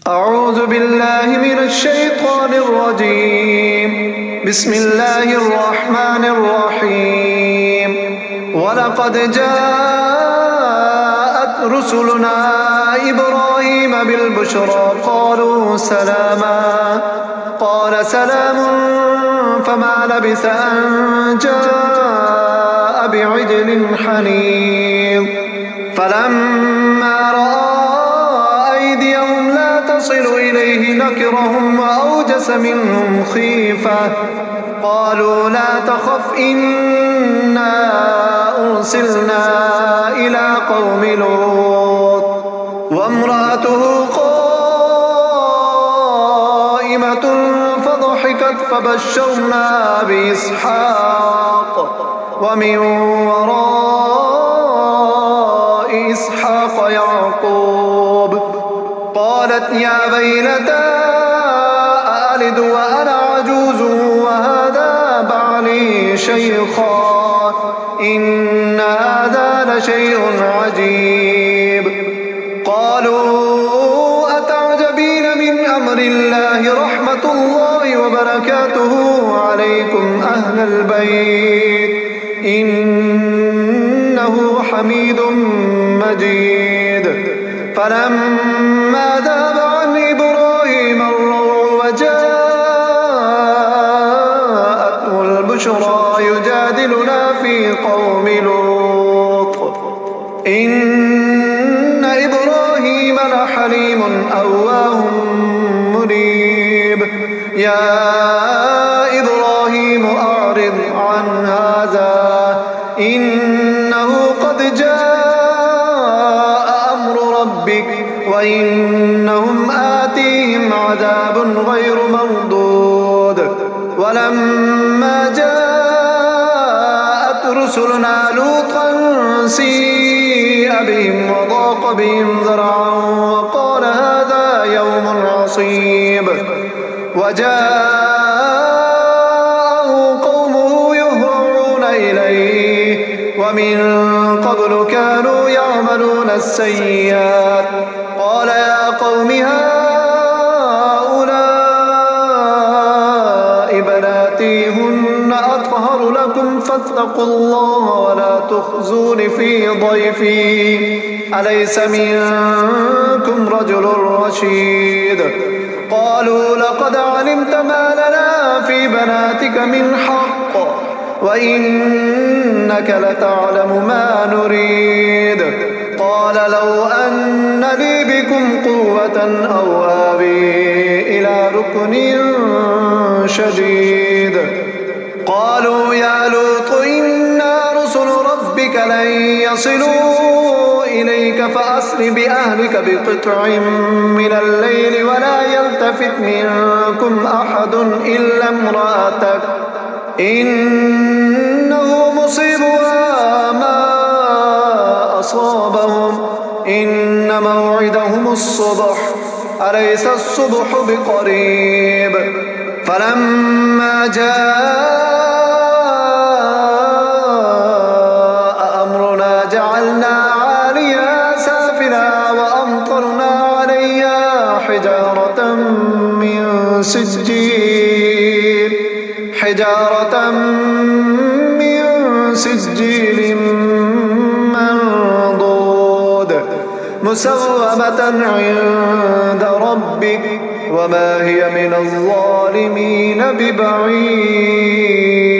أعوذ بالله من الشيطان الرجيم. بسم الله الرحمن الرحيم. ولقد جاءت رسلنا إبراهيم بالبشرى قالوا سلاما قال سلام فما لبث أن جاء بعجل حنيظ فلما رأى أيديهم لا تصل إليه نكرهم وأوجس منهم خيفة قالوا لا تخف إنا أرسلنا إلى قوم لوط وامرأته قائمة فضحكت فبشرناها بإسحاق ومن وراء إسحاق يعقوب قالت يا ويلتى أألد وأنا عجوز وهذا بعلي شيخا إن هذا لشيء عجيب قالوا أتعجبين من أمر الله رحمة الله وبركاته عليكم أهل البيت إنه حميد مجيد فلما ذهب عن إبراهيم الروع وجاءته البشرى يجادلنا في قوم لوط إن إبراهيم لحليم أواه منيب يا إبراهيم أعرض عن هذا إنه قد جاء أمر ربك وإنهم آتيهم عذاب غير مردود ولما جاءت رسلنا لوطا سيء بهم وضاق بهم ذرعا وقال هذا يوم عصيب وجاءه قومه يهرعون إليه ومن قبل كانوا يعملون السيئات قال يا قوم هؤلاء بناتي هن أطهر لكم فاتقوا الله ولا تخزون في ضيفي أليس منكم رجل رشيد قالوا لقد علمت ما لنا في بناتك من حق وإنك لتعلم ما نريد قال لو أن لي بكم قوة أو آوي إلى ركن شديد قالوا يا لوط إنا رسل ربك لن يصلوا إليك فأسر بأهلك بقطع من الليل ولا يلتفت منكم أحد إلا امرأتك إنه مصيبها ما أصابهم إن موعدهم الصبح أليس الصبح بقريب فلما جاء أمرنا جعلنا عاليها سافلها وأمطرنا عليها حجارة من سجيل منضود مسومة عند ربك وما هي من الظالمين ببعيد